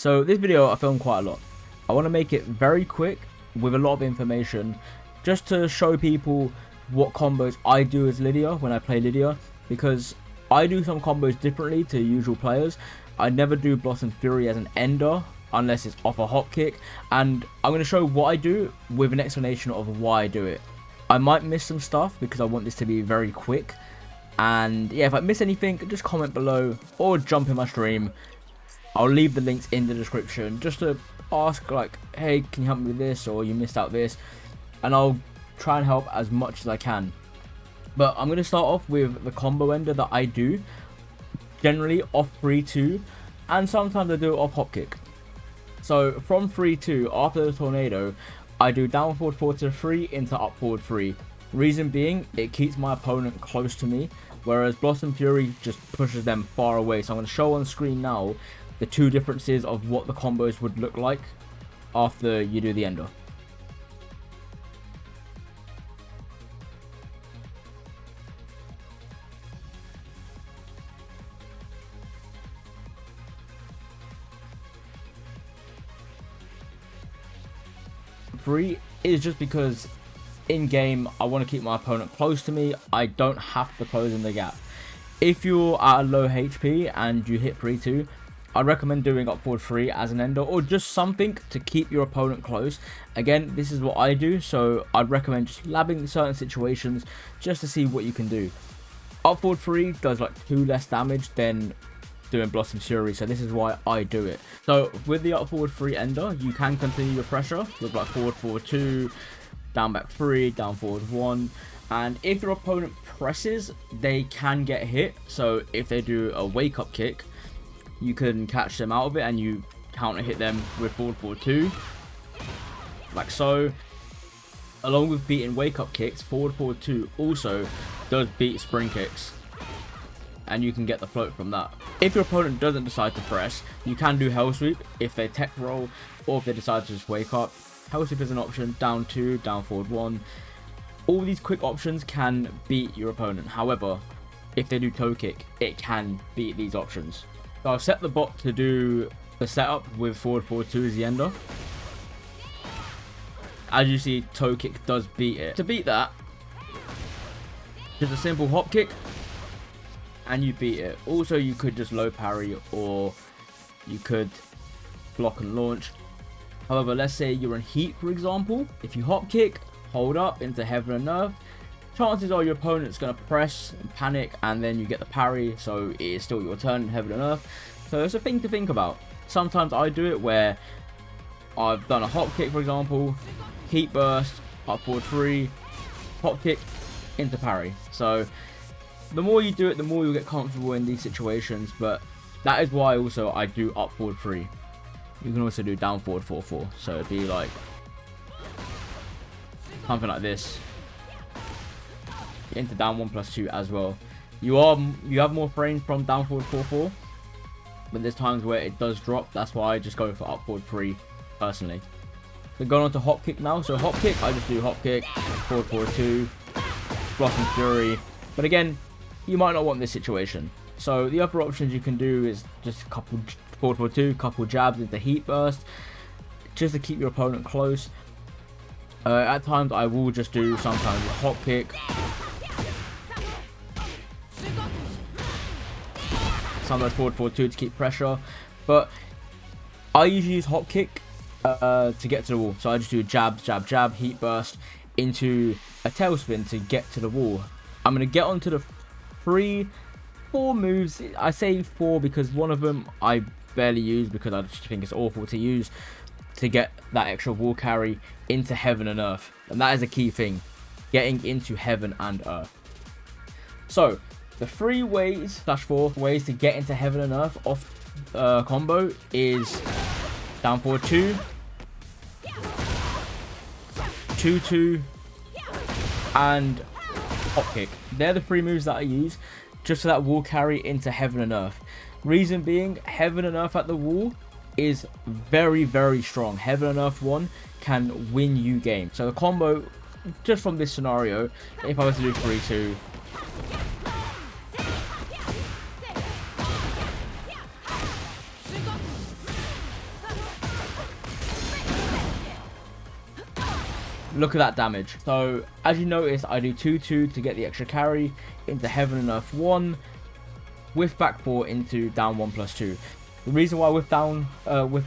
So this video I filmed quite a lot. I want to make it very quick with a lot of information, just to show people what combos I do as Lydia when I play Lydia, because I do some combos differently to usual players. I never do Blossom Fury as an ender unless it's off a hop kick, and I'm going to show what I do with an explanation of why I do it. I might miss some stuff because I want this to be very quick, and yeah, if I miss anything, just comment below or jump in my stream. I'll leave the links in the description just to ask, like, hey, can you help me with this, or you missed out this, and I'll try and help as much as I can. But I'm going to start off with the combo ender that I do, generally off 3-2, and sometimes I do it off hop kick. So from 3-2, after the tornado, I do down forward 4 to 3 into up forward 3. Reason being, it keeps my opponent close to me, whereas Blossom Fury just pushes them far away. So I'm going to show on screen now the two differences of what the combos would look like after you do the ender. Three is just because in game I want to keep my opponent close to me. I don't have to close in the gap. If you're at a low HP and you hit 3-2, I recommend doing up forward 3 as an ender, or just something to keep your opponent close. Again, this is what I do, so I'd recommend just labbing certain situations just to see what you can do. Up forward 3 does like 2 less damage than doing Blossom Fury, so this is why I do it. So with the up forward 3 ender, you can continue your pressure with like forward 2, down back 3, down forward 1, and if your opponent presses, they can get hit. So if they do a wake up kick, you can catch them out of it and you counter hit them with forward 2, like so. Along with beating wake up kicks, forward 2 also does beat spring kicks, and you can get the float from that. If your opponent doesn't decide to press, you can do hell sweep if they tech roll, or if they decide to just wake up. Hell sweep is an option, down 2, down forward 1. All these quick options can beat your opponent. However, if they do toe kick, it can beat these options. So I've set the bot to do the setup with forward 2 as the ender. As you see, toe kick does beat it. To beat that, just a simple hop kick, and you beat it. Also, you could just low parry, or you could block and launch. However, let's say you're in heat, for example. If you hop kick, hold up into heaven and earth, chances are your opponent's going to press and panic, and then you get the parry, so it is still your turn in heaven and earth. So it's a thing to think about. Sometimes I do it where I've done a hop kick, for example, heat burst, up forward 3, hop kick into parry. So the more you do it, the more you'll get comfortable in these situations, but that is why also I do up forward 3. You can also do down forward 4-4, so it'd be like something like this, into down 1+2 as well. You have more frames from down forward 4-4, but there's times where it does drop. That's why I just go for up forward 3 personally. So going on to hop kick now. So hop kick, I just do hop kick, forward 2, Blossom Fury. But again, you might not want this situation. So the other options you can do is just a couple forward 2, couple jabs into heat burst, just to keep your opponent close. At times I will just do sometimes a hop kick, sometimes forward 2 to keep pressure, but I usually use hop kick to get to the wall. So I just do jab, heat burst into a tailspin to get to the wall. I'm going to get onto the 4 moves. I say 4 because one of them I barely use because I just think it's awful to use, to get that extra wall carry into heaven and earth. And that is a key thing, getting into heaven and earth. So the 3 ways / 4 ways to get into heaven and earth off combo is down forward 2, 2-2, and hop kick. They're the 3 moves that I use just for that wall carry into heaven and earth. Reason being, heaven and earth at the wall is very, very strong. Heaven and earth 1 can win you game. So the combo, just from this scenario, if I was to do 3-2, look at that damage. So as you notice, I do 2-2 to get the extra carry into Heaven and Earth 1, with back 4 into down 1+2. The reason why with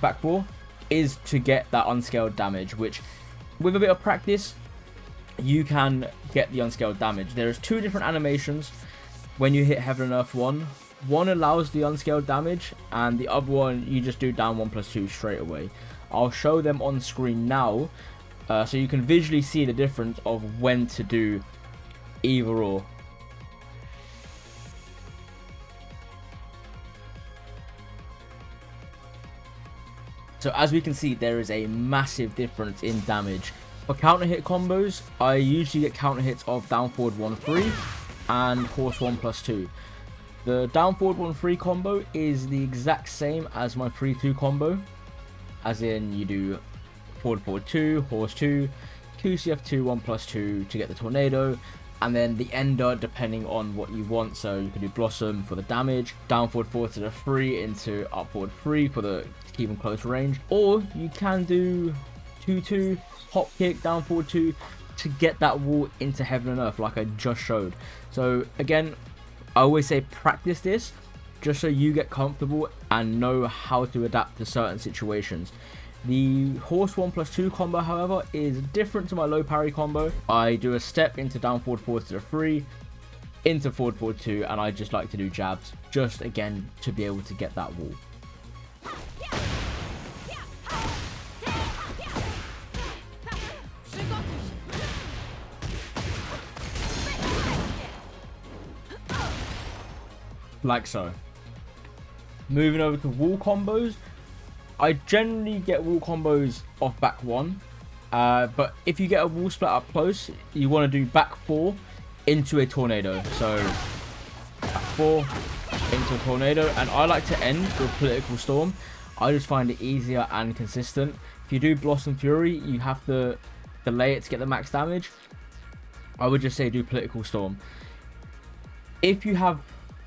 back 4 is to get that unscaled damage, which with a bit of practice you can get the unscaled damage. There's two different animations when you hit Heaven and Earth 1. One allows the unscaled damage, and the other one you just do down 1+2 straight away. I'll show them on screen now, so you can visually see the difference of when to do either or. So as we can see, there is a massive difference in damage. For counter hit combos, I usually get counter hits of down forward 1-3 and horse 1+2. The down forward 1-3 combo is the exact same as my 3-2 combo, as in you do forward 2, horse 2, QCF 2, 1+2 to get the tornado, and then the ender depending on what you want. So you can do blossom for the damage, down forward 4 to the 3 into up forward 3 for the to keep them close range, or you can do 2-2 hop kick down forward 2 to get that wall into Heaven and Earth like I just showed. So again, I always say practice this just so you get comfortable and know how to adapt to certain situations. The horse 1+2 combo, however, is different to my low parry combo. I do a step into down forward 4 to the 3, into forward 2, and I just like to do jabs, just again to be able to get that wall. Like so. Moving over to wall combos, I generally get wall combos off back 1, but if you get a wall split up close, you want to do back 4 into a tornado. So back 4 into a tornado, and I like to end with Political Storm. I just find it easier and consistent. If you do Blossom Fury, you have to delay it to get the max damage. I would just say do Political Storm. If you have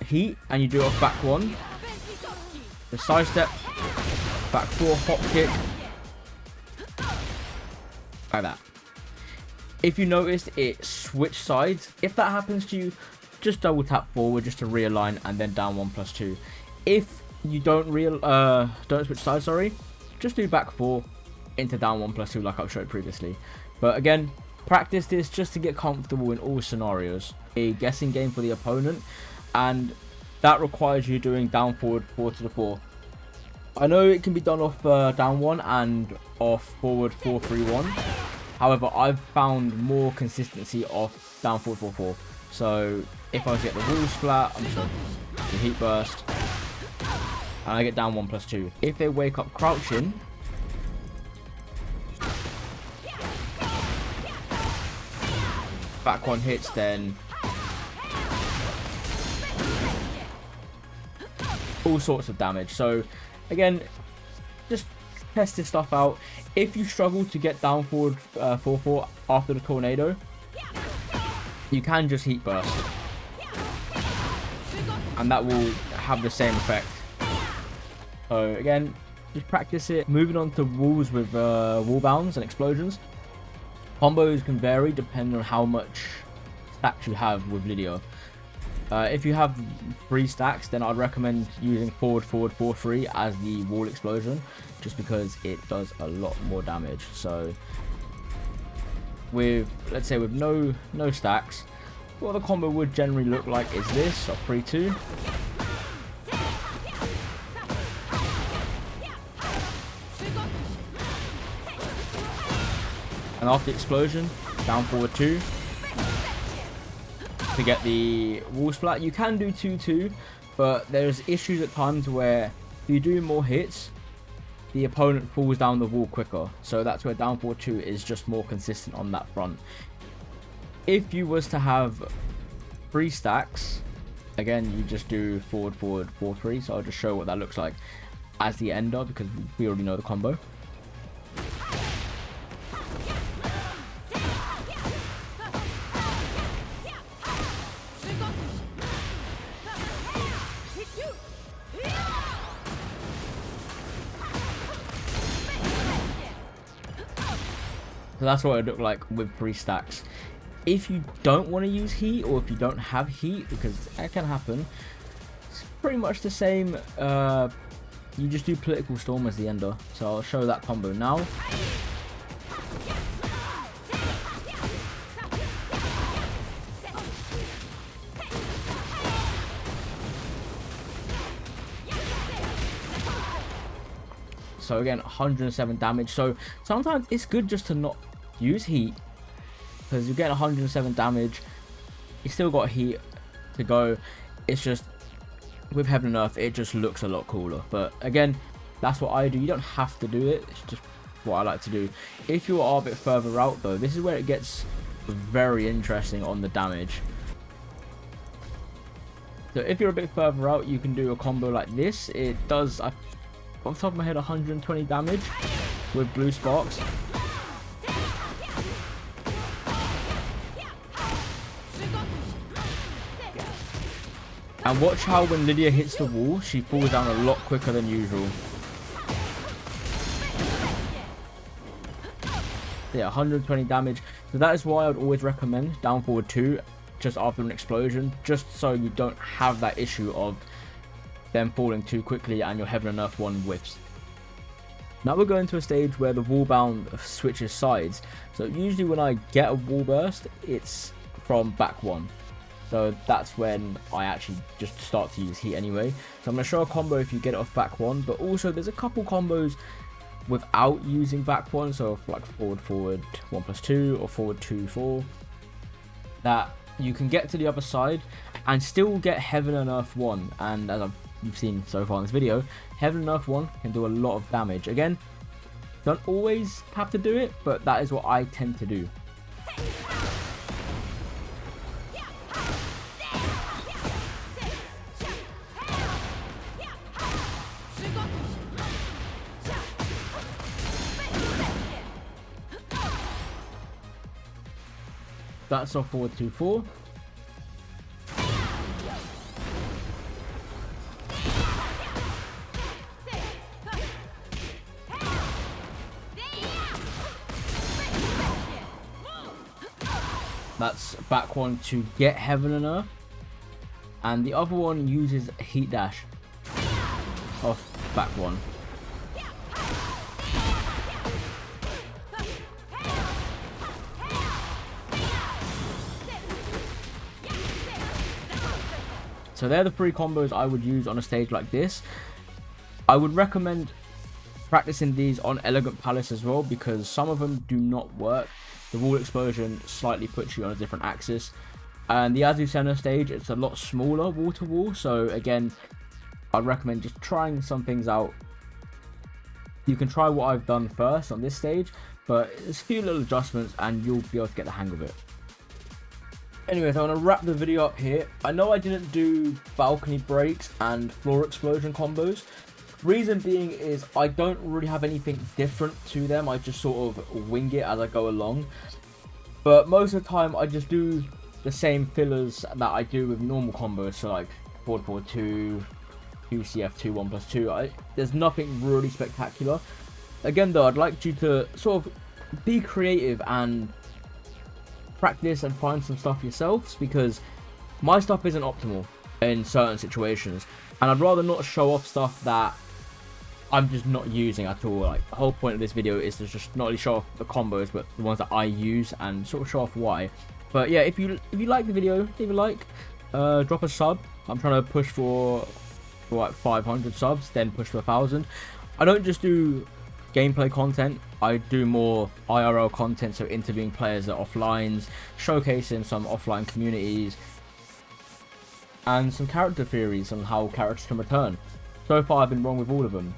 heat and you do it off back 1, the side step, back 4 hop kick, like that. If you noticed it switched sides, if that happens to you, just double tap forward just to realign and then down 1+2. If you don't switch sides, sorry, just do back 4 into down 1+2 like I've showed previously. But again, practice this just to get comfortable in all scenarios. A guessing game for the opponent, and that requires you doing down forward 4 to the 4. I know it can be done off down 1 and off forward 4-3-1. However, I've found more consistency off down forward 4-4. So if I get the wall splat, I'm sorry, the heat burst, and I get down 1+2. If they wake up crouching, back 1 hits, then all sorts of damage. So again, just test this stuff out. If you struggle to get down forward 4-4 after the tornado, you can just heat burst, and that will have the same effect. So again, just practice it. Moving on to walls with wall bounds and explosions. Combos can vary depending on how much stacks you have with LIDIA. If you have 3 stacks, then I'd recommend using forward 4-3 as the wall explosion, just because it does a lot more damage. So with, let's say with no stacks, what the combo would generally look like is this, a 3-2. And after explosion, down forward 2 to get the wall splat. You can do 2-2, but there's issues at times where if you do more hits, the opponent falls down the wall quicker. So that's where down forward 2 is just more consistent on that front. If you was to have 3 stacks, again, you just do forward 4-3. So I'll just show what that looks like as the ender, because we already know the combo. So that's what it looked like with 3 stacks. If you don't want to use heat, or if you don't have heat, because that can happen, it's pretty much the same. You just do political storm as the ender. So I'll show that combo now. So again, 107 damage. So sometimes it's good just to not use heat, because you get 107 damage. You still got heat to go. It's just with Heaven and Earth, it just looks a lot cooler. But again, that's what I do. You don't have to do it. It's just what I like to do. If you are a bit further out though, this is where it gets very interesting on the damage. So if you're a bit further out, you can do a combo like this. It does, off the top of my head, 120 damage with blue sparks. And watch how when Lydia hits the wall, she falls down a lot quicker than usual. Yeah, 120 damage. So that is why I would always recommend down forward 2 just after an explosion, just so you don't have that issue of them falling too quickly and your Heaven and Earth one whiffs. Now we're going to a stage where the wall bound switches sides. So usually when I get a wall burst, it's from back 1. So that's when I actually just start to use heat anyway. So I'm going to show a combo if you get it off back 1, but also there's a couple combos without using back 1, so like forward 1+2 or forward 2-4, that you can get to the other side and still get Heaven and Earth 1. And as you've seen so far in this video, Heaven and Earth 1 can do a lot of damage. Again, don't always have to do it, but that is what I tend to do. That's off forward 2-4. That's back 1 to get Heaven and Earth. And the other one uses heat dash off back 1. So they're the 3 combos I would use on a stage like this. I would recommend practicing these on Elegant Palace as well, because some of them do not work. The wall explosion slightly puts you on a different axis. And the Azucena stage, it's a lot smaller wall to wall. So again, I'd recommend just trying some things out. You can try what I've done first on this stage, but there's a few little adjustments and you'll be able to get the hang of it. Anyways, I'm going to wrap the video up here. I know I didn't do balcony breaks and floor explosion combos. Reason being is I don't really have anything different to them. I just sort of wing it as I go along. But most of the time I just do the same fillers that I do with normal combos. So like forward 2, 2CF2, 1+2. There's nothing really spectacular. Again though, I'd like you to sort of be creative and practice and find some stuff yourselves, because my stuff isn't optimal in certain situations, and I'd rather not show off stuff that I'm just not using at all. Like, the whole point of this video is to just not only show off the combos, but the ones that I use and sort of show off why. But yeah, if you like the video, leave a like, drop a sub. I'm trying to push for like 500 subs, then push to 1,000. I don't just do gameplay content, I do more IRL content, so interviewing players at offlines, showcasing some offline communities, and some character theories on how characters can return. So far I've been wrong with all of them.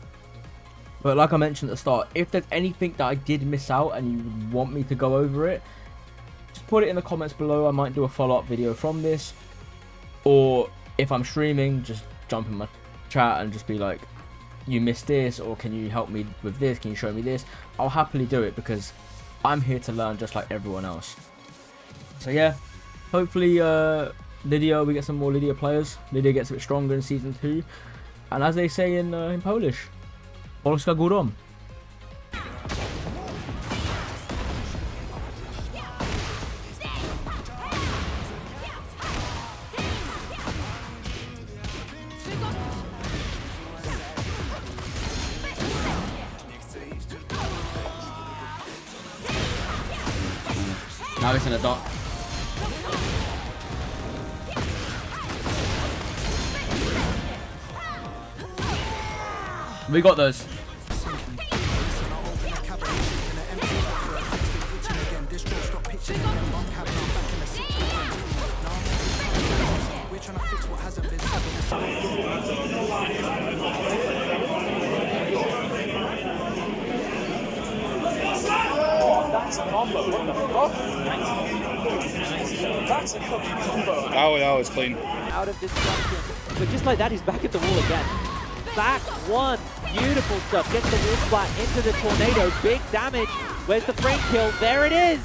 But like I mentioned at the start, if there's anything that I did miss out and you want me to go over it, just put it in the comments below. I might do a follow-up video from this, or if I'm streaming, just jump in my chat and just be like, you missed this, or can you help me with this, can you show me this? I'll happily do it, because I'm here to learn just like everyone else. So yeah, hopefully Lydia, we get some more Lydia players. Lydia gets a bit stronger in season 2, and as they say in Polish, Polska górą. Now he's in a dot. We got those. That's a combo. What the fuck? That's a fucking combo. Oh, it's clean. Out of destruction. But just like that, he's back at the wall again. Back one. Beautiful stuff. Gets the wall splat into the tornado. Big damage. Where's the frame kill? There it is.